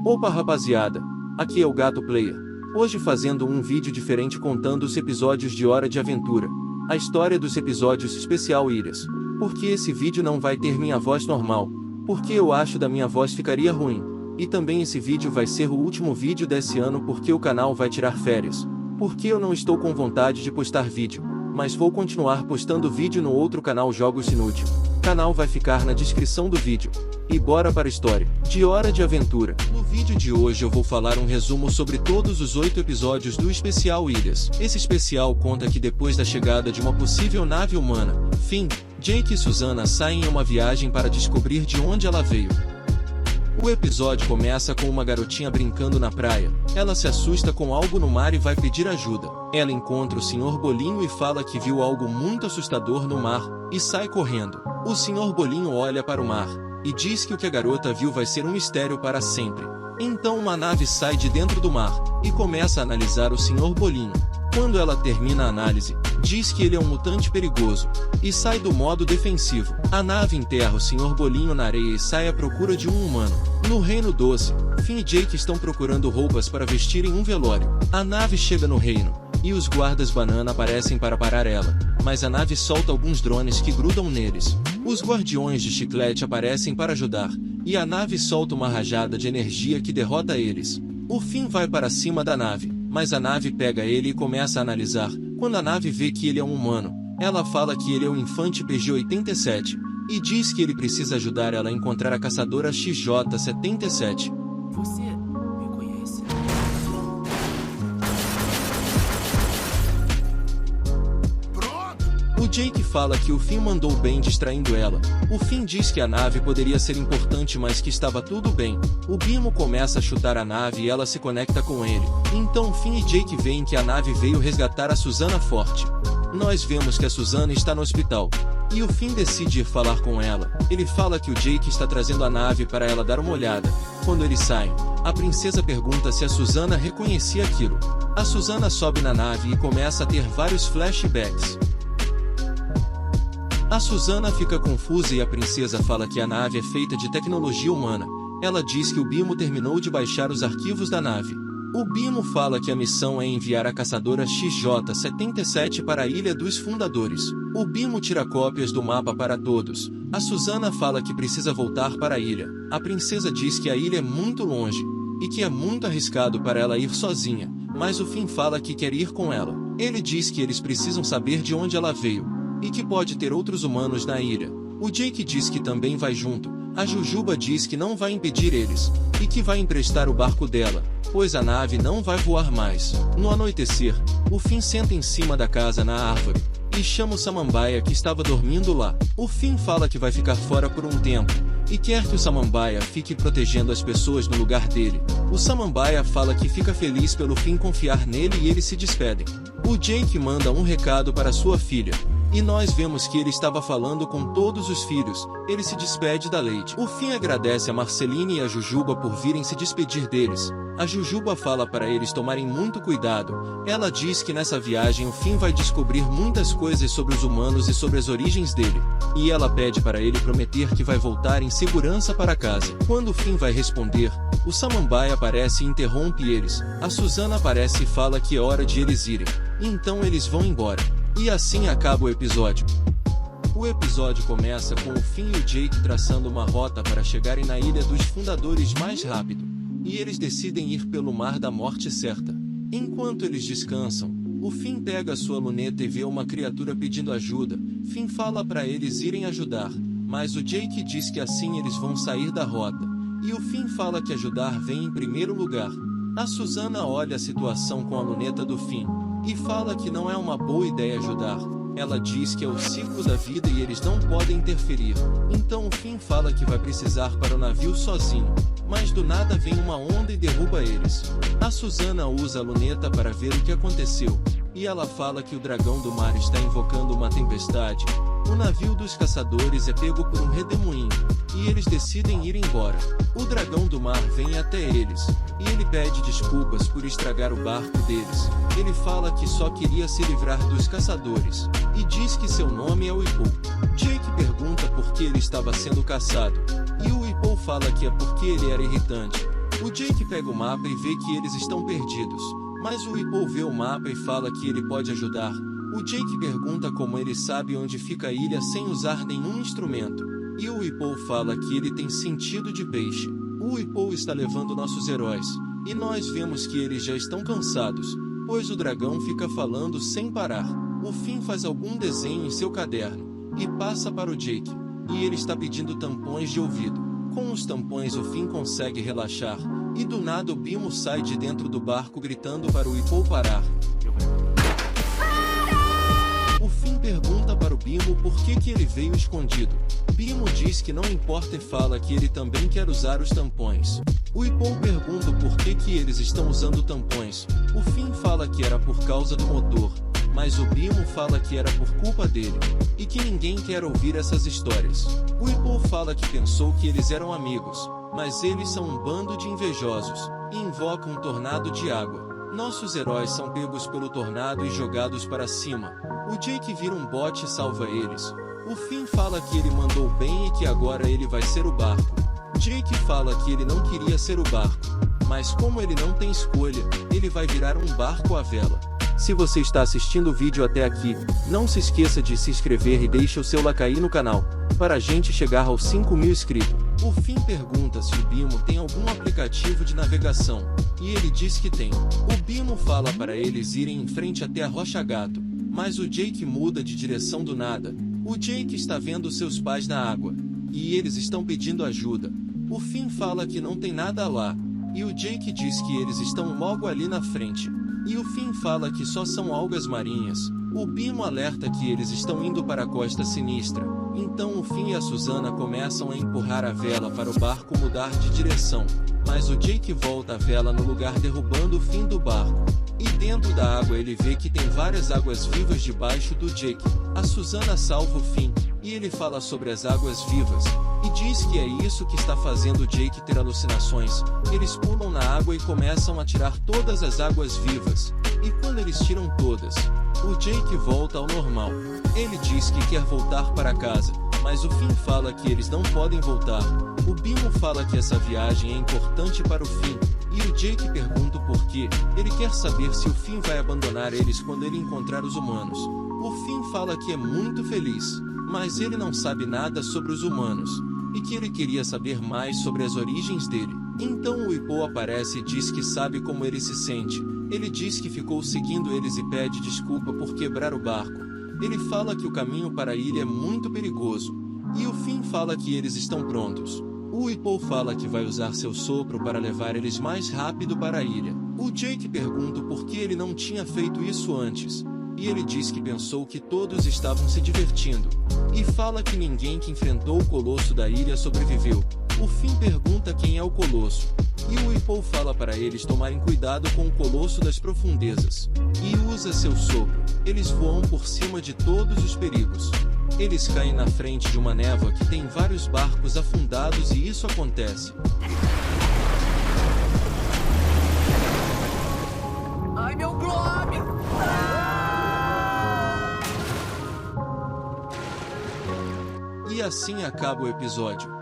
Opa rapaziada, aqui é o Gato Player. Hoje fazendo um vídeo diferente contando os episódios de Hora de Aventura. A história dos episódios especial Ilhas. Porque esse vídeo não vai ter minha voz normal, porque eu acho da minha voz ficaria ruim. E também esse vídeo vai ser o último vídeo desse ano porque o canal vai tirar férias. Porque eu não estou com vontade de postar vídeo, mas vou continuar postando vídeo no outro canal Jogos Inútil. O canal vai ficar na descrição do vídeo. E bora para a história de Hora de Aventura. No vídeo de hoje eu vou falar um resumo sobre todos os 8 episódios do especial Ilhas. Esse especial conta que depois da chegada de uma possível nave humana, Finn, Jake e Susana saem em uma viagem para descobrir de onde ela veio. O episódio começa com uma garotinha brincando na praia. Ela se assusta com algo no mar e vai pedir ajuda. Ela encontra o Sr. Bolinho e fala que viu algo muito assustador no mar, e sai correndo. O Sr. Bolinho olha para o mar e diz que o que a garota viu vai ser um mistério para sempre. Então uma nave sai de dentro do mar e começa a analisar o Sr. Bolinho. Quando ela termina a análise, diz que ele é um mutante perigoso, e sai do modo defensivo. A nave enterra o Sr. Bolinho na areia e sai à procura de um humano. No Reino Doce, Finn e Jake estão procurando roupas para vestir em um velório. A nave chega no reino, e os guardas banana aparecem para parar ela, mas a nave solta alguns drones que grudam neles. Os guardiões de chiclete aparecem para ajudar, e a nave solta uma rajada de energia que derrota eles. O Finn vai para cima da nave, mas a nave pega ele e começa a analisar. Quando a nave vê que ele é um humano, ela fala que ele é o infante PG-87, e diz que ele precisa ajudar ela a encontrar a caçadora XJ-77. Você me conhece? O Jake fala que o Finn mandou bem distraindo ela. O Finn diz que a nave poderia ser importante, mas que estava tudo bem. O Bimo começa a chutar a nave e ela se conecta com ele. Então Finn e Jake veem que a nave veio resgatar a Susana Forte. Nós vemos que a Susana está no hospital, e o Finn decide ir falar com ela. Ele fala que o Jake está trazendo a nave para ela dar uma olhada. Quando eles saem, a princesa pergunta se a Susana reconhecia aquilo. A Susana sobe na nave e começa a ter vários flashbacks. A Susana fica confusa e a princesa fala que a nave é feita de tecnologia humana. Ela diz que o Bimo terminou de baixar os arquivos da nave. O Bimo fala que a missão é enviar a caçadora XJ-77 para a Ilha dos Fundadores. O Bimo tira cópias do mapa para todos. A Susana fala que precisa voltar para a ilha. A princesa diz que a ilha é muito longe, e que é muito arriscado para ela ir sozinha, mas o Finn fala que quer ir com ela. Ele diz que eles precisam saber de onde ela veio, e que pode ter outros humanos na ilha. O Jake diz que também vai junto. A Jujuba diz que não vai impedir eles, e que vai emprestar o barco dela, pois a nave não vai voar mais. No anoitecer, o Finn senta em cima da casa na árvore, e chama o Samambaia que estava dormindo lá. O Finn fala que vai ficar fora por um tempo, e quer que o Samambaia fique protegendo as pessoas no lugar dele. O Samambaia fala que fica feliz pelo Finn confiar nele e eles se despedem. O Jake manda um recado para sua filha, e nós vemos que ele estava falando com todos os filhos. Ele se despede da Lady. O Finn agradece a Marceline e a Jujuba por virem se despedir deles. A Jujuba fala para eles tomarem muito cuidado. Ela diz que nessa viagem o Finn vai descobrir muitas coisas sobre os humanos e sobre as origens dele. E ela pede para ele prometer que vai voltar em segurança para casa. Quando o Finn vai responder, o Samambaia aparece e interrompe eles. A Susana aparece e fala que é hora de eles irem. Então eles vão embora. E assim acaba o episódio. O episódio começa com o Finn e o Jake traçando uma rota para chegarem na Ilha dos Fundadores mais rápido. E eles decidem ir pelo Mar da Morte Certa. Enquanto eles descansam, o Finn pega sua luneta e vê uma criatura pedindo ajuda. Finn fala para eles irem ajudar, mas o Jake diz que assim eles vão sair da rota. E o Finn fala que ajudar vem em primeiro lugar. A Susana olha a situação com a luneta do Finn e fala que não é uma boa ideia ajudar. Ela diz que é o ciclo da vida e eles não podem interferir. Então o Finn fala que vai precisar para o navio sozinho, mas do nada vem uma onda e derruba eles. A Susana usa a luneta para ver o que aconteceu, e ela fala que o dragão do mar está invocando uma tempestade. O navio dos caçadores é pego por um redemoinho, e eles decidem ir embora. O dragão do mar vem até eles, e ele pede desculpas por estragar o barco deles. Ele fala que só queria se livrar dos caçadores, e diz que seu nome é Uipou. Jake pergunta por que ele estava sendo caçado, e o Uipou fala que é porque ele era irritante. O Jake pega o mapa e vê que eles estão perdidos, mas o Hippo vê o mapa e fala que ele pode ajudar. O Jake pergunta como ele sabe onde fica a ilha sem usar nenhum instrumento, e o Hippo fala que ele tem sentido de peixe. O Hippo está levando nossos heróis, e nós vemos que eles já estão cansados, pois o dragão fica falando sem parar. O Finn faz algum desenho em seu caderno, e passa para o Jake, e ele está pedindo tampões de ouvido. Com os tampões o Finn consegue relaxar, e do nada o Bimo sai de dentro do barco gritando para o Hippo parar. O Finn pergunta para o Bimo por que ele veio escondido. Bimo diz que não importa e fala que ele também quer usar os tampões. O Hippo pergunta por que eles estão usando tampões. O Finn fala que era por causa do motor, mas o Bimo fala que era por culpa dele, e que ninguém quer ouvir essas histórias. O Hippo fala que pensou que eles eram amigos, mas eles são um bando de invejosos, e invocam um tornado de água. Nossos heróis são pegos pelo tornado e jogados para cima. O Jake vira um bote e salva eles. O Finn fala que ele mandou bem e que agora ele vai ser o barco. Jake fala que ele não queria ser o barco, mas como ele não tem escolha, ele vai virar um barco à vela. Se você está assistindo o vídeo até aqui, não se esqueça de se inscrever e deixe o seu like aí no canal, para a gente chegar aos 5.000 inscritos. O Finn pergunta se o Bimo tem algum aplicativo de navegação, e ele diz que tem. O Bimo fala para eles irem em frente até a Rocha Gato, mas o Jake muda de direção do nada. O Jake está vendo seus pais na água, e eles estão pedindo ajuda. O Finn fala que não tem nada lá, e o Jake diz que eles estão logo ali na frente. E o Finn fala que só são algas marinhas. O Bimo alerta que eles estão indo para a Costa Sinistra. Então o Finn e a Susana começam a empurrar a vela para o barco mudar de direção. Mas o Jake volta a vela no lugar derrubando o Finn do barco. E dentro da água ele vê que tem várias águas vivas debaixo do Jake. A Susana salva o Finn, e ele fala sobre as águas vivas, e diz que é isso que está fazendo o Jake ter alucinações. Eles pulam na água e começam a tirar todas as águas vivas, e quando eles tiram todas, o Jake volta ao normal. Ele diz que quer voltar para casa, mas o Finn fala que eles não podem voltar. O Bimo fala que essa viagem é importante para o Finn, e o Jake pergunta o porquê. Ele quer saber se o Finn vai abandonar eles quando ele encontrar os humanos. O Finn fala que é muito feliz, mas ele não sabe nada sobre os humanos, e que ele queria saber mais sobre as origens dele. Então o Hippo aparece e diz que sabe como ele se sente. Ele diz que ficou seguindo eles e pede desculpa por quebrar o barco. Ele fala que o caminho para a ilha é muito perigoso, e o Finn fala que eles estão prontos. O Hippo fala que vai usar seu sopro para levar eles mais rápido para a ilha. O Jake pergunta por que ele não tinha feito isso antes, e ele diz que pensou que todos estavam se divertindo, e fala que ninguém que enfrentou o colosso da ilha sobreviveu. O Finn pergunta quem é o colosso, e o Hippo fala para eles tomarem cuidado com o colosso das profundezas, e usa seu sopro. Eles voam por cima de todos os perigos. Eles caem na frente de uma névoa que tem vários barcos afundados e isso acontece. Ai, meu globe! E assim acaba o episódio.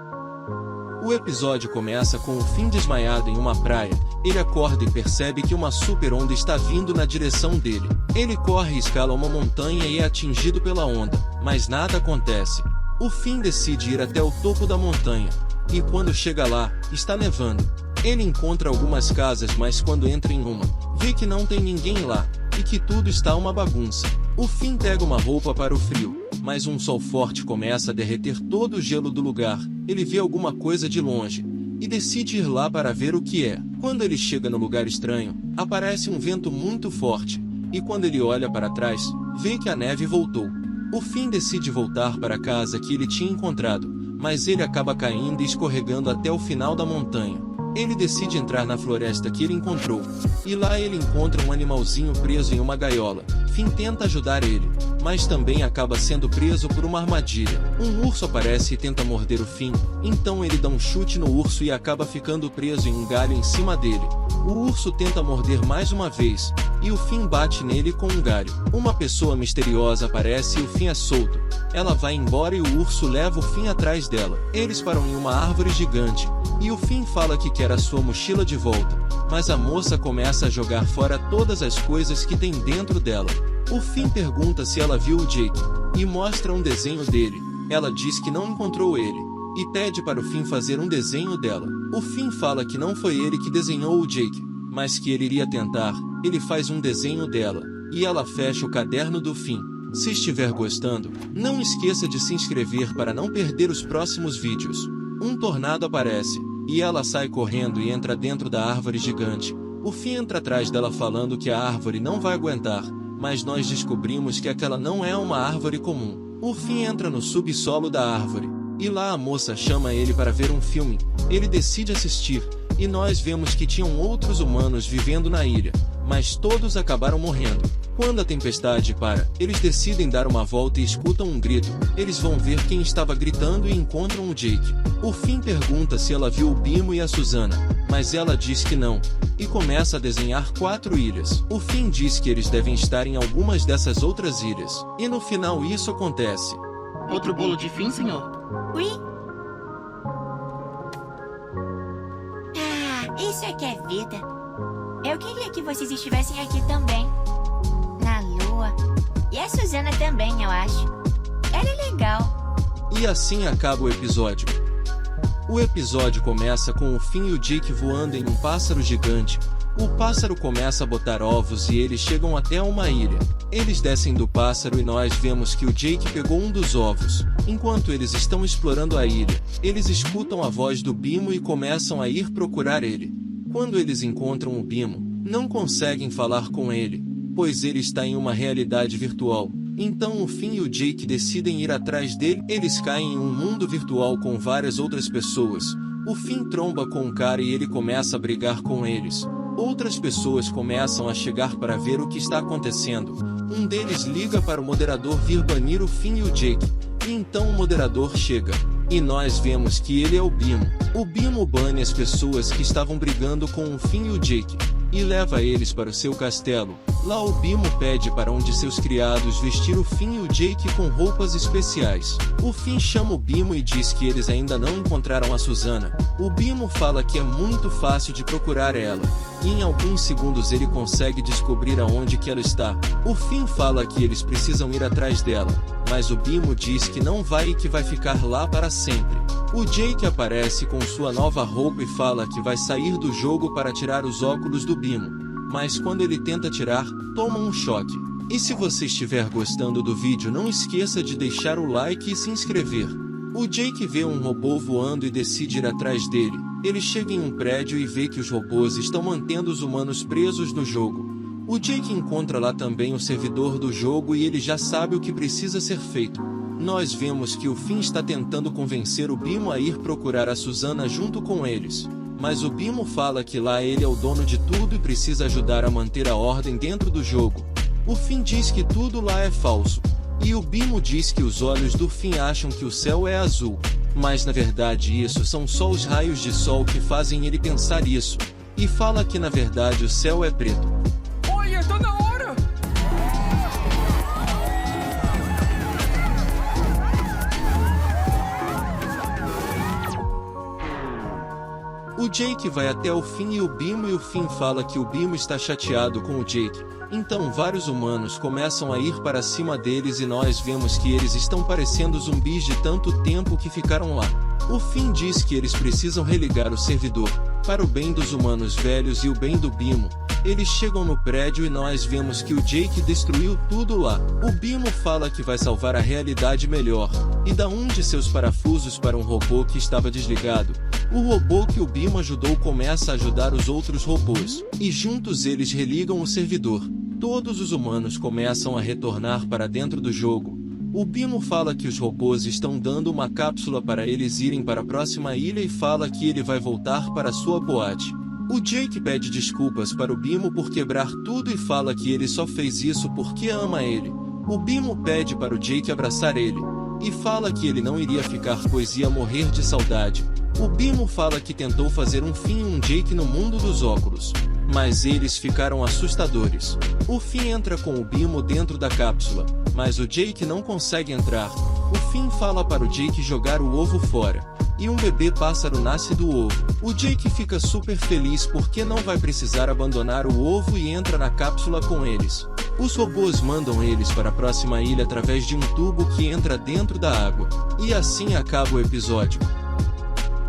O episódio começa com o Finn desmaiado em uma praia. Ele acorda e percebe que uma super onda está vindo na direção dele. Ele corre e escala uma montanha e é atingido pela onda, mas nada acontece. O Finn decide ir até o topo da montanha, e quando chega lá, está nevando. Ele encontra algumas casas, mas quando entra em uma, vê que não tem ninguém lá, e que tudo está uma bagunça. O Finn pega uma roupa para o frio, mas um sol forte começa a derreter todo o gelo do lugar. Ele vê alguma coisa de longe, e decide ir lá para ver o que é. Quando ele chega no lugar estranho, aparece um vento muito forte, e quando ele olha para trás, vê que a neve voltou. O Finn decide voltar para a casa que ele tinha encontrado, mas ele acaba caindo e escorregando até o final da montanha. Ele decide entrar na floresta que ele encontrou, e lá ele encontra um animalzinho preso em uma gaiola. Finn tenta ajudar ele, mas também acaba sendo preso por uma armadilha. Um urso aparece e tenta morder o Finn, então ele dá um chute no urso e acaba ficando preso em um galho em cima dele. O urso tenta morder mais uma vez, e o Finn bate nele com um galho. Uma pessoa misteriosa aparece e o Finn é solto. Ela vai embora e o urso leva o Finn atrás dela. Eles param em uma árvore gigante, E o Finn fala que quer a sua mochila de volta, mas a moça começa a jogar fora todas as coisas que tem dentro dela. O Finn pergunta se ela viu o Jake, e mostra um desenho dele. Ela diz que não encontrou ele, e pede para o Finn fazer um desenho dela. O Finn fala que não foi ele que desenhou o Jake, mas que ele iria tentar. Ele faz um desenho dela, e ela fecha o caderno do Finn. Se estiver gostando, não esqueça de se inscrever para não perder os próximos vídeos. Um tornado aparece, e ela sai correndo e entra dentro da árvore gigante. O Finn entra atrás dela falando que a árvore não vai aguentar, mas nós descobrimos que aquela não é uma árvore comum. O Finn entra no subsolo da árvore, e lá a moça chama ele para ver um filme. Ele decide assistir, e nós vemos que tinham outros humanos vivendo na ilha, mas todos acabaram morrendo. Quando a tempestade para, eles decidem dar uma volta e escutam um grito. Eles vão ver quem estava gritando e encontram o Jake. O Finn pergunta se ela viu o Bimo e a Susana, mas ela diz que não, e começa a desenhar 4 ilhas. O Finn diz que eles devem estar em algumas dessas outras ilhas, e no final isso acontece. Outro bolo de Finn, senhor? Ui? Ah, isso é que é vida. Eu queria que vocês estivessem aqui também. Na lua. E a Susana também, eu acho. Ela é legal. E assim acaba o episódio. O episódio começa com o Finn e o Jake voando em um pássaro gigante. O pássaro começa a botar ovos e eles chegam até uma ilha. Eles descem do pássaro e nós vemos que o Jake pegou um dos ovos. Enquanto eles estão explorando a ilha, eles escutam a voz do Bimo e começam a ir procurar ele. Quando eles encontram o Bimo, não conseguem falar com ele, pois ele está em uma realidade virtual. Então o Finn e o Jake decidem ir atrás dele. Eles caem em um mundo virtual com várias outras pessoas. O Finn tromba com um cara e ele começa a brigar com eles. Outras pessoas começam a chegar para ver o que está acontecendo. Um deles liga para o moderador vir banir o Finn e o Jake. E então o moderador chega. E nós vemos que ele é o Bimo. O Bimo bane as pessoas que estavam brigando com o Finn e o Jake, e leva eles para o seu castelo. Lá o Bimo pede para um de seus criados vestir o Finn e o Jake com roupas especiais. O Finn chama o Bimo e diz que eles ainda não encontraram a Susana. O Bimo fala que é muito fácil de procurar ela, e em alguns segundos ele consegue descobrir aonde que ela está. O Finn fala que eles precisam ir atrás dela, mas o Bimo diz que não vai e que vai ficar lá para sempre. O Jake aparece com sua nova roupa e fala que vai sair do jogo para tirar os óculos do Bimo, mas quando ele tenta tirar, toma um choque. E se você estiver gostando do vídeo, não esqueça de deixar o like e se inscrever. O Jake vê um robô voando e decide ir atrás dele. Ele chega em um prédio e vê que os robôs estão mantendo os humanos presos no jogo. O Jake encontra lá também o servidor do jogo e ele já sabe o que precisa ser feito. Nós vemos que o Finn está tentando convencer o Bimo a ir procurar a Susana junto com eles. Mas o Bimo fala que lá ele é o dono de tudo e precisa ajudar a manter a ordem dentro do jogo. O Finn diz que tudo lá é falso. E o Bimo diz que os olhos do Finn acham que o céu é azul. Mas na verdade isso são só os raios de sol que fazem ele pensar isso. E fala que na verdade o céu é preto. Olha, tá na hora! O Jake vai até o Finn e o Finn fala que o Bimo está chateado com o Jake. Então vários humanos começam a ir para cima deles e nós vemos que eles estão parecendo zumbis de tanto tempo que ficaram lá. O Finn diz que eles precisam religar o servidor, para o bem dos humanos velhos e o bem do Bimo. Eles chegam no prédio e nós vemos que o Jake destruiu tudo lá. O Bimo fala que vai salvar a realidade melhor, e dá um de seus parafusos para um robô que estava desligado. O robô que o Bimo ajudou começa a ajudar os outros robôs, e juntos eles religam o servidor. Todos os humanos começam a retornar para dentro do jogo. O Bimo fala que os robôs estão dando uma cápsula para eles irem para a próxima ilha e fala que ele vai voltar para sua boate. O Jake pede desculpas para o Bimo por quebrar tudo e fala que ele só fez isso porque ama ele. O Bimo pede para o Jake abraçar ele, e fala que ele não iria ficar pois ia morrer de saudade. O Bimo fala que tentou fazer um Finn e um Jake no mundo dos óculos, mas eles ficaram assustadores. O Finn entra com o Bimo dentro da cápsula, mas o Jake não consegue entrar. O Finn fala para o Jake jogar o ovo fora, e um bebê pássaro nasce do ovo. O Jake fica super feliz porque não vai precisar abandonar o ovo e entra na cápsula com eles. Os robôs mandam eles para a próxima ilha através de um tubo que entra dentro da água. E assim acaba o episódio.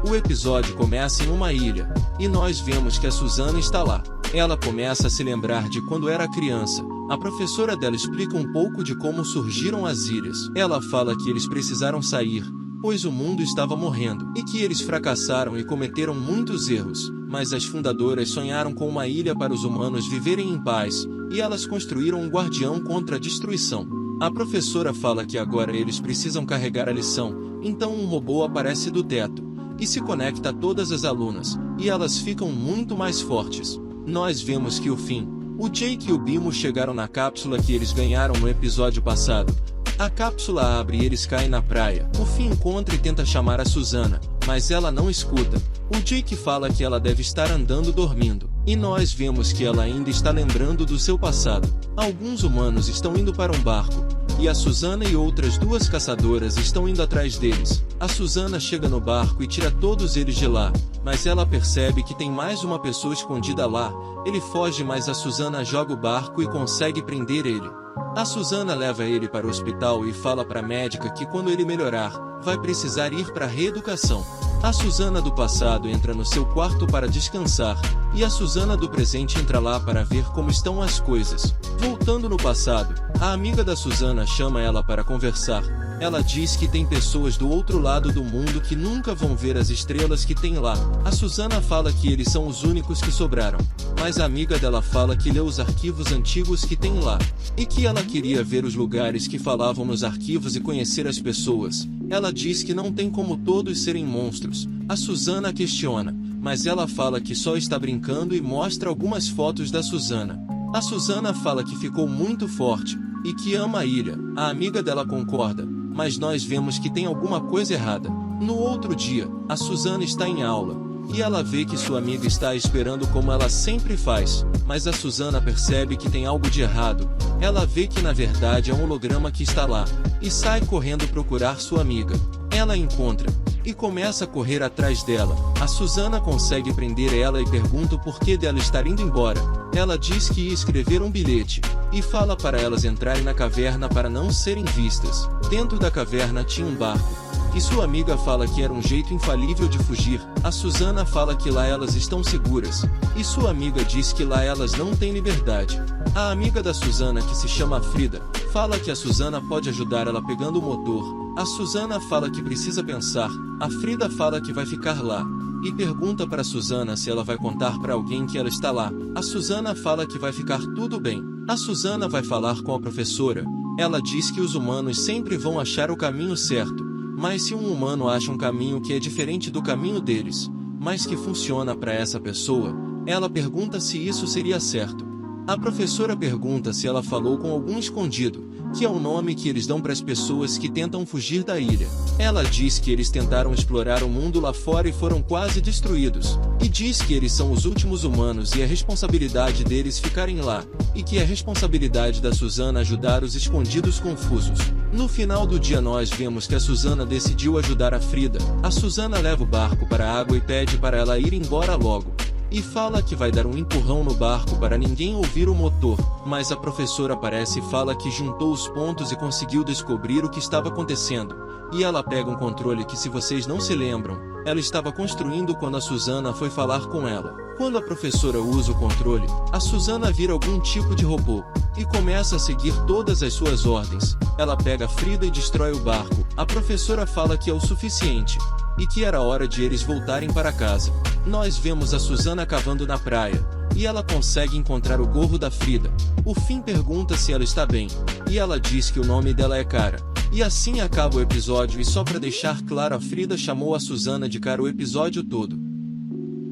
O episódio começa em uma ilha, e nós vemos que a Susana está lá. Ela começa a se lembrar de quando era criança. A professora dela explica um pouco de como surgiram as ilhas. Ela fala que eles precisaram sair, pois o mundo estava morrendo, e que eles fracassaram e cometeram muitos erros, mas as fundadoras sonharam com uma ilha para os humanos viverem em paz, e elas construíram um guardião contra a destruição. A professora fala que agora eles precisam carregar a lição, então um robô aparece do teto, e se conecta a todas as alunas, e elas ficam muito mais fortes. Nós vemos que o Finn, o Jake e o Bimo chegaram na cápsula que eles ganharam no episódio passado. A cápsula abre e eles caem na praia. O Finn encontra e tenta chamar a Susana, mas ela não escuta. O Jake fala que ela deve estar andando dormindo, e nós vemos que ela ainda está lembrando do seu passado. Alguns humanos estão indo para um barco, e a Susana e outras duas caçadoras estão indo atrás deles. A Susana chega no barco e tira todos eles de lá, mas ela percebe que tem mais uma pessoa escondida lá. Ele foge, mas a Susana joga o barco e consegue prender ele. A Susana leva ele para o hospital e fala para a médica que quando ele melhorar, vai precisar ir para a reeducação. A Susana do passado entra no seu quarto para descansar, e a Susana do presente entra lá para ver como estão as coisas. Voltando no passado, a amiga da Susana chama ela para conversar. Ela diz que tem pessoas do outro lado do mundo que nunca vão ver as estrelas que tem lá. A Susana fala que eles são os únicos que sobraram, mas a amiga dela fala que leu os arquivos antigos que tem lá, e que ela queria ver os lugares que falavam nos arquivos e conhecer as pessoas. Ela diz que não tem como todos serem monstros. A Susana questiona, mas ela fala que só está brincando e mostra algumas fotos da Susana. A Susana fala que ficou muito forte, e que ama a ilha. A amiga dela concorda, mas nós vemos que tem alguma coisa errada. No outro dia, a Susana está em aula, e ela vê que sua amiga está esperando como ela sempre faz, mas a Susana percebe que tem algo de errado. Ela vê que na verdade é um holograma que está lá, e sai correndo procurar sua amiga. Ela a encontra, e começa a correr atrás dela. A Susana consegue prender ela e pergunta o porquê dela estar indo embora. Ela diz que ia escrever um bilhete, e fala para elas entrarem na caverna para não serem vistas. Dentro da caverna tinha um barco, e sua amiga fala que era um jeito infalível de fugir. A Susana fala que lá elas estão seguras, e sua amiga diz que lá elas não têm liberdade. A amiga da Susana, que se chama Frida, fala que a Susana pode ajudar ela pegando o motor. A Susana fala que precisa pensar. A Frida fala que vai ficar lá, e pergunta para a Susana se ela vai contar para alguém que ela está lá. A Susana fala que vai ficar tudo bem. A Susana vai falar com a professora. Ela diz que os humanos sempre vão achar o caminho certo, mas se um humano acha um caminho que é diferente do caminho deles, mas que funciona para essa pessoa, ela pergunta se isso seria certo. A professora pergunta se ela falou com algum escondido, que é o nome que eles dão para as pessoas que tentam fugir da ilha. Ela diz que eles tentaram explorar o mundo lá fora e foram quase destruídos, e diz que eles são os últimos humanos e é responsabilidade deles ficarem lá, e que é responsabilidade da Susana ajudar os escondidos confusos. No final do dia nós vemos que a Susana decidiu ajudar a Frida. A Susana leva o barco para a água e pede para ela ir embora logo, e fala que vai dar um empurrão no barco para ninguém ouvir o motor, mas a professora aparece e fala que juntou os pontos e conseguiu descobrir o que estava acontecendo, e ela pega um controle que, se vocês não se lembram, ela estava construindo quando a Susana foi falar com ela. Quando a professora usa o controle, a Susana vira algum tipo de robô, e começa a seguir todas as suas ordens. Ela pega a Frida e destrói o barco. A professora fala que é o suficiente, e que era hora de eles voltarem para casa. Nós vemos a Susana cavando na praia, e ela consegue encontrar o gorro da Frida. O Finn pergunta se ela está bem, e ela diz que o nome dela é Cara. E assim acaba o episódio, e só para deixar claro, a Frida chamou a Susana de Cara o episódio todo.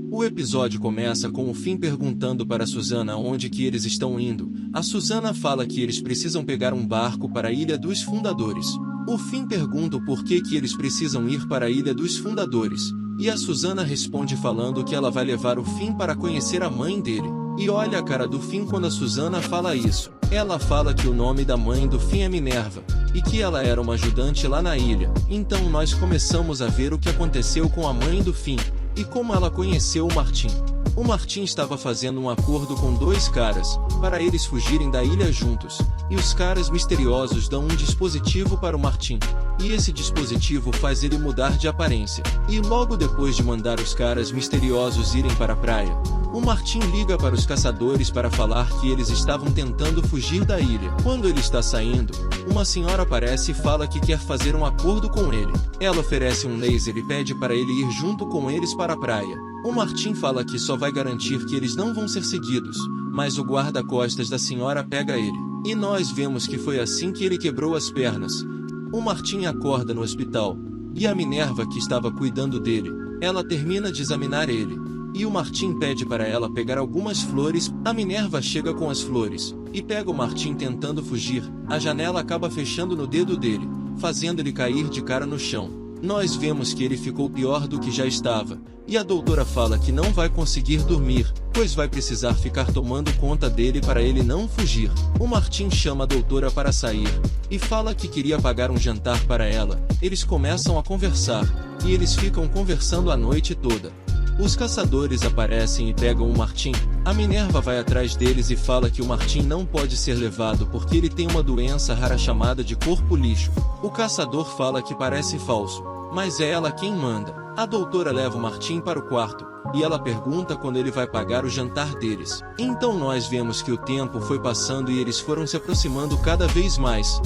O episódio começa com o Finn perguntando para a Susana onde que eles estão indo. A Susana fala que eles precisam pegar um barco para a Ilha dos Fundadores. O Finn pergunta o porquê que eles precisam ir para a Ilha dos Fundadores, e a Susana responde falando que ela vai levar o Finn para conhecer a mãe dele. E olha a cara do Finn quando a Susana fala isso. Ela fala que o nome da mãe do Finn é Minerva, e que ela era uma ajudante lá na ilha. Então nós começamos a ver o que aconteceu com a mãe do Finn, e como ela conheceu o Martin. O Martin estava fazendo um acordo com dois caras, para eles fugirem da ilha juntos, e os caras misteriosos dão um dispositivo para o Martin, e esse dispositivo faz ele mudar de aparência. E logo depois de mandar os caras misteriosos irem para a praia, o Martin liga para os caçadores para falar que eles estavam tentando fugir da ilha. Quando ele está saindo, uma senhora aparece e fala que quer fazer um acordo com ele. Ela oferece um laser e pede para ele ir junto com eles para a praia. O Martin fala que só vai garantir que eles não vão ser seguidos, mas o guarda-costas da senhora pega ele. E nós vemos que foi assim que ele quebrou as pernas. O Martin acorda no hospital, e a Minerva que estava cuidando dele, ela termina de examinar ele. E o Martin pede para ela pegar algumas flores. A Minerva chega com as flores, e pega o Martin tentando fugir. A janela acaba fechando no dedo dele, fazendo ele cair de cara no chão. Nós vemos que ele ficou pior do que já estava, e a doutora fala que não vai conseguir dormir, pois vai precisar ficar tomando conta dele para ele não fugir. O Martin chama a doutora para sair, e fala que queria pagar um jantar para ela. Eles começam a conversar, e eles ficam conversando a noite toda. Os caçadores aparecem e pegam o Martin. A Minerva vai atrás deles e fala que o Martin não pode ser levado porque ele tem uma doença rara chamada de corpo lixo. O caçador fala que parece falso, mas é ela quem manda. A doutora leva o Martin para o quarto, e ela pergunta quando ele vai pagar o jantar deles. Então nós vemos que o tempo foi passando e eles foram se aproximando cada vez mais,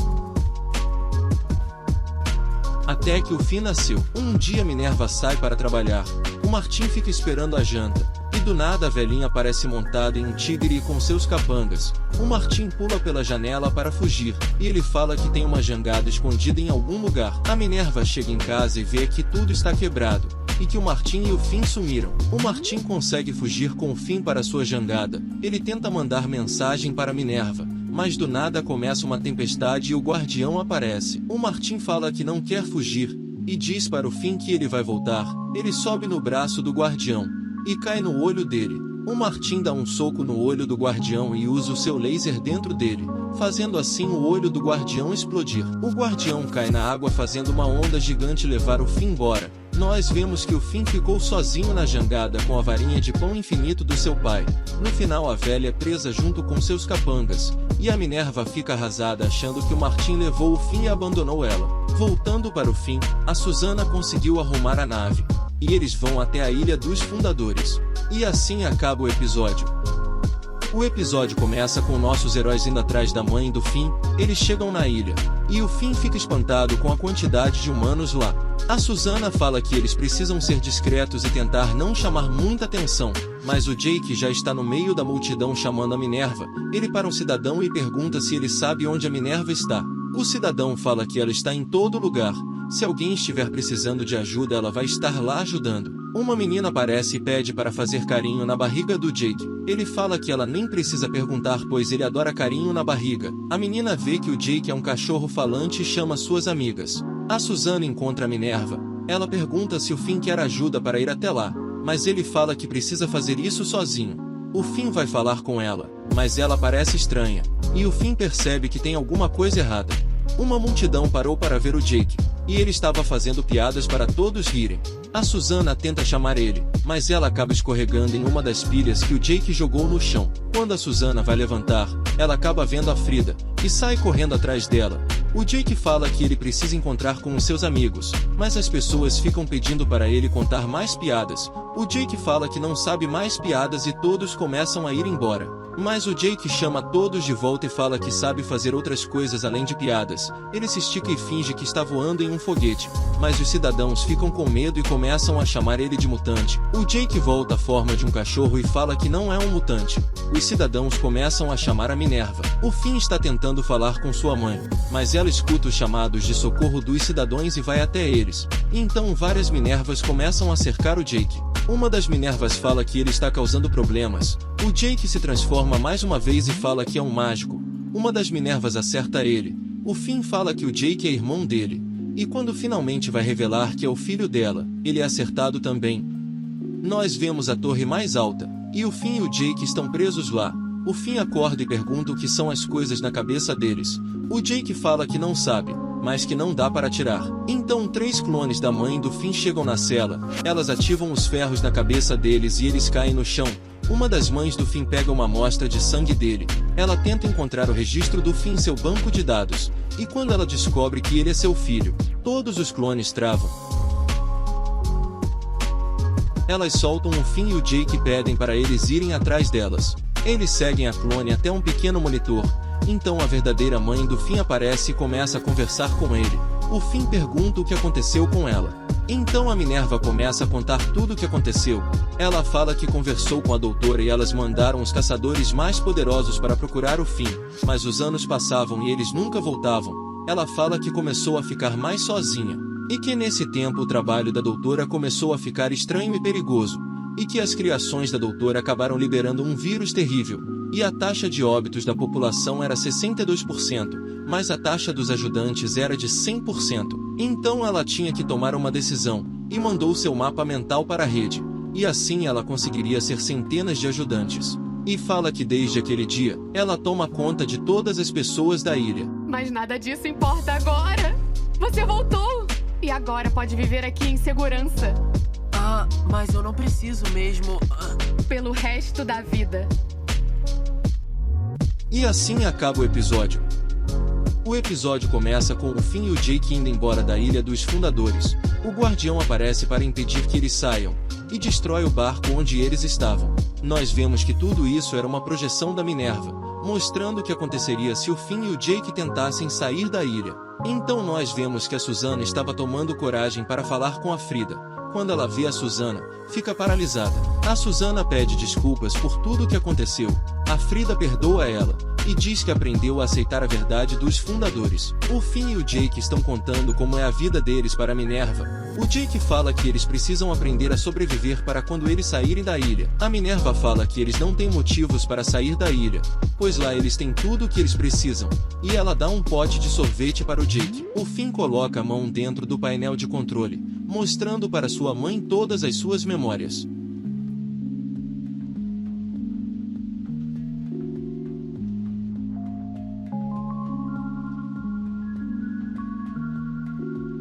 até que o Finn nasceu. Um dia Minerva sai para trabalhar. O Martin fica esperando a janta, e do nada a velhinha aparece montada em um tigre e com seus capangas. O Martin pula pela janela para fugir, e ele fala que tem uma jangada escondida em algum lugar. A Minerva chega em casa e vê que tudo está quebrado, e que o Martin e o Finn sumiram. O Martin consegue fugir com o Finn para sua jangada. Ele tenta mandar mensagem para Minerva, mas do nada começa uma tempestade e o guardião aparece. O Martin fala que não quer fugir, e diz para o Finn que ele vai voltar. Ele sobe no braço do guardião, e cai no olho dele. O Martin dá um soco no olho do guardião e usa o seu laser dentro dele, fazendo assim o olho do guardião explodir. O guardião cai na água fazendo uma onda gigante levar o Finn embora. Nós vemos que o Finn ficou sozinho na jangada com a varinha de pão infinito do seu pai. No final a velha é presa junto com seus capangas, e a Minerva fica arrasada achando que o Martin levou o Finn e abandonou ela. Voltando para o Finn, a Susana conseguiu arrumar a nave, e eles vão até a Ilha dos Fundadores. E assim acaba o episódio. O episódio começa com nossos heróis indo atrás da mãe do Finn. Eles chegam na ilha, e o Finn fica espantado com a quantidade de humanos lá. A Susana fala que eles precisam ser discretos e tentar não chamar muita atenção, mas o Jake já está no meio da multidão chamando a Minerva. Ele para um cidadão e pergunta se ele sabe onde a Minerva está. O cidadão fala que ela está em todo lugar. Se alguém estiver precisando de ajuda, ela vai estar lá ajudando. Uma menina aparece e pede para fazer carinho na barriga do Jake. Ele fala que ela nem precisa perguntar, pois ele adora carinho na barriga. A menina vê que o Jake é um cachorro falante e chama suas amigas. A Susana encontra a Minerva. Ela pergunta se o Finn quer ajuda para ir até lá, mas ele fala que precisa fazer isso sozinho. O Finn vai falar com ela, mas ela parece estranha, e o Finn percebe que tem alguma coisa errada. Uma multidão parou para ver o Jake, e ele estava fazendo piadas para todos rirem. A Susana tenta chamar ele, mas ela acaba escorregando em uma das pilhas que o Jake jogou no chão. Quando a Susana vai levantar, ela acaba vendo a Frida, e sai correndo atrás dela. O Jake fala que ele precisa encontrar com os seus amigos, mas as pessoas ficam pedindo para ele contar mais piadas. O Jake fala que não sabe mais piadas e todos começam a ir embora. Mas o Jake chama todos de volta e fala que sabe fazer outras coisas além de piadas. Ele se estica e finge que está voando em um foguete, mas os cidadãos ficam com medo e começam a chamar ele de mutante. O Jake volta à forma de um cachorro e fala que não é um mutante. Os cidadãos começam a chamar a Minerva. O Finn está tentando falar com sua mãe, mas ela escuta os chamados de socorro dos cidadãos e vai até eles. Então várias Minervas começam a cercar o Jake. Uma das Minervas fala que ele está causando problemas. O Jake se transforma mais uma vez e fala que é um mágico. Uma das Minervas acerta ele. O Finn fala que o Jake é irmão dele. E quando finalmente vai revelar que é o filho dela, ele é acertado também. Nós vemos a torre mais alta, e o Finn e o Jake estão presos lá. O Finn acorda e pergunta o que são as coisas na cabeça deles. O Jake fala que não sabe, mas que não dá para tirar. Então 3 clones da mãe do Finn chegam na cela, elas ativam os ferros na cabeça deles e eles caem no chão. Uma das mães do Finn pega uma amostra de sangue dele. Ela tenta encontrar o registro do Finn em seu banco de dados, e quando ela descobre que ele é seu filho, todos os clones travam. Elas soltam o Finn e o Jake e pedem para eles irem atrás delas. Eles seguem a clone até um pequeno monitor. Então a verdadeira mãe do Finn aparece e começa a conversar com ele. O Finn pergunta o que aconteceu com ela. Então a Minerva começa a contar tudo o que aconteceu. Ela fala que conversou com a doutora e elas mandaram os caçadores mais poderosos para procurar o Finn, mas os anos passavam e eles nunca voltavam. Ela fala que começou a ficar mais sozinha, e que nesse tempo o trabalho da doutora começou a ficar estranho e perigoso, e que as criações da doutora acabaram liberando um vírus terrível, e a taxa de óbitos da população era 62%, mas a taxa dos ajudantes era de 100%. Então ela tinha que tomar uma decisão, e mandou seu mapa mental para a rede, e assim ela conseguiria ser centenas de ajudantes. E fala que desde aquele dia, ela toma conta de todas as pessoas da ilha. Mas nada disso importa agora. Você voltou. E agora pode viver aqui em segurança. Ah, mas eu não preciso mesmo. Pelo resto da vida. E assim acaba o episódio. O episódio começa com o Finn e o Jake indo embora da Ilha dos Fundadores. O Guardião aparece para impedir que eles saiam, e destrói o barco onde eles estavam. Nós vemos que tudo isso era uma projeção da Minerva, mostrando o que aconteceria se o Finn e o Jake tentassem sair da ilha. Então nós vemos que a Susana estava tomando coragem para falar com a Frida. Quando ela vê a Susana, fica paralisada. A Susana pede desculpas por tudo o que aconteceu. A Frida perdoa ela, e diz que aprendeu a aceitar a verdade dos fundadores. O Finn e o Jake estão contando como é a vida deles para a Minerva. O Jake fala que eles precisam aprender a sobreviver para quando eles saírem da ilha. A Minerva fala que eles não têm motivos para sair da ilha, pois lá eles têm tudo o que eles precisam, e ela dá um pote de sorvete para o Jake. O Finn coloca a mão dentro do painel de controle, mostrando para sua mãe todas as suas memórias.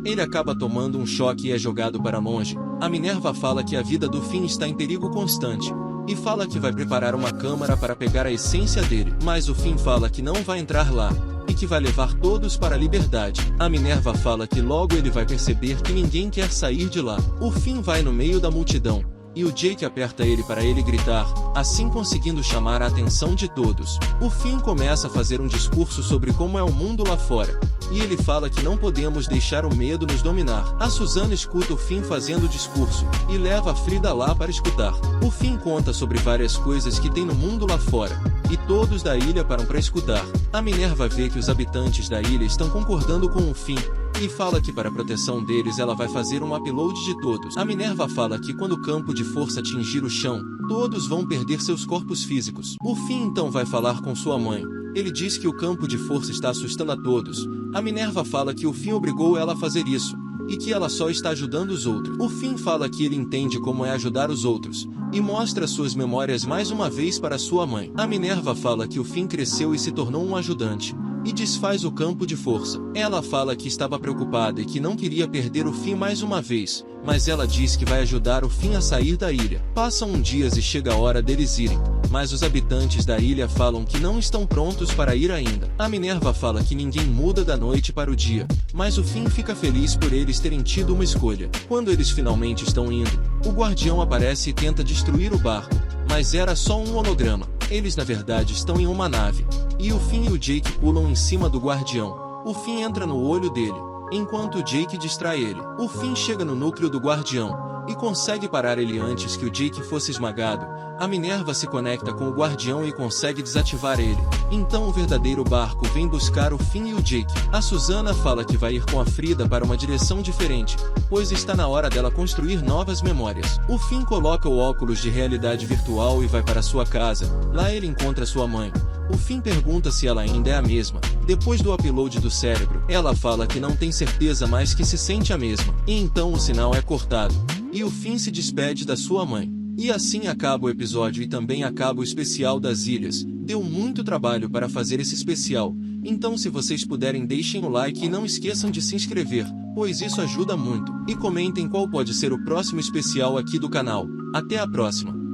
Ele acaba tomando um choque e é jogado para longe. A Minerva fala que a vida do Finn está em perigo constante, e fala que vai preparar uma câmara para pegar a essência dele. Mas o Finn fala que não vai entrar lá, e que vai levar todos para a liberdade. A Minerva fala que logo ele vai perceber que ninguém quer sair de lá. O Finn vai no meio da multidão, e o Jake aperta ele para ele gritar, assim conseguindo chamar a atenção de todos. O Finn começa a fazer um discurso sobre como é o mundo lá fora, e ele fala que não podemos deixar o medo nos dominar. A Susana escuta o Finn fazendo o discurso, e leva a Frida lá para escutar. O Finn conta sobre várias coisas que tem no mundo lá fora, e todos da ilha param para escutar. A Minerva vê que os habitantes da ilha estão concordando com o Finn, e fala que para a proteção deles ela vai fazer um upload de todos. A Minerva fala que quando o campo de força atingir o chão, todos vão perder seus corpos físicos. O Finn então vai falar com sua mãe. Ele diz que o campo de força está assustando a todos. A Minerva fala que o Finn obrigou ela a fazer isso, e que ela só está ajudando os outros. O Finn fala que ele entende como é ajudar os outros, e mostra suas memórias mais uma vez para sua mãe. A Minerva fala que o Finn cresceu e se tornou um ajudante, e desfaz o campo de força. Ela fala que estava preocupada e que não queria perder o Finn mais uma vez, mas ela diz que vai ajudar o Finn a sair da ilha. Passam dias e chega a hora deles irem, mas os habitantes da ilha falam que não estão prontos para ir ainda. A Minerva fala que ninguém muda da noite para o dia, mas o Finn fica feliz por eles terem tido uma escolha. Quando eles finalmente estão indo, o Guardião aparece e tenta destruir o barco, mas era só um holograma. Eles na verdade estão em uma nave, e o Finn e o Jake pulam em cima do Guardião. O Finn entra no olho dele, enquanto o Jake distrai ele. O Finn chega no núcleo do Guardião, e consegue parar ele antes que o Jake fosse esmagado. A Minerva se conecta com o Guardião e consegue desativar ele. Então o verdadeiro barco vem buscar o Finn e o Jake. A Susana fala que vai ir com a Frida para uma direção diferente, pois está na hora dela construir novas memórias. O Finn coloca o óculos de realidade virtual e vai para sua casa. Lá ele encontra sua mãe. O Finn pergunta se ela ainda é a mesma. Depois do upload do cérebro, ela fala que não tem certeza, mas que se sente a mesma. E então o sinal é cortado, e o Finn se despede da sua mãe. E assim acaba o episódio e também acaba o especial das ilhas. Deu muito trabalho para fazer esse especial, então se vocês puderem deixem o like e não esqueçam de se inscrever, pois isso ajuda muito. E comentem qual pode ser o próximo especial aqui do canal. Até a próxima!